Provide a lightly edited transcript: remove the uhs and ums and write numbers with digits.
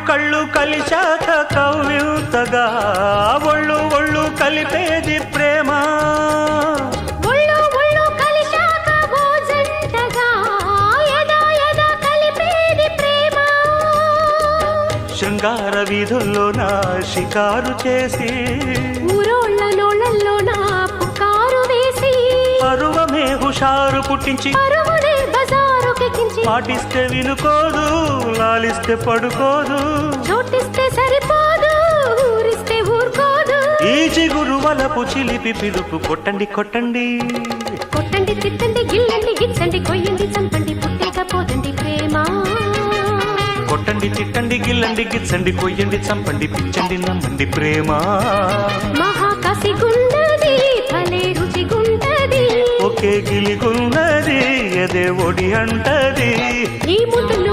కళ్ళు కలిశాక కవ్యూతగా ఒళ్ళు ఒళ్ళు కలిపేది ప్రేమ. ఒళ్ళు ఒళ్ళు కలిశాక ఓ జంటగా ఎదా ఎదా కలిపేది ప్రేమ. శృంగార వీధుల్లో నా షికారు చేసి ఊరోళ్ళ నోళ్ళల్లో నా పుకారు వేసి పరువమే హుషారు పుట్టించి పరువునే బజారు కెక్కించి పాటిస్తే వినుకోదు లాలిస్తే పడుకోదు చోటిస్తే సరిపోదు ఊరిస్తే ఊరుకోదు. ఈ చిగురు వలపు చిలిపి పిలుపు కొట్టండి కొట్టండి కొట్టండి తిట్టండి గిల్లండి గిచ్చండి కొయ్యండి చంపండి పుట్టకపోదండి ప్రేమ. కొట్టండి తిట్టండి గిల్లండి గిచ్చండి కొయ్యండి చంపండి పిచ్చండి నమ్మండి ప్రేమ. మహాకాశి గుండది భలే రుచి గుంటది ఒకే గిలిగున్నది ఎదే ఒడి అంటది ఈ ముద్దులు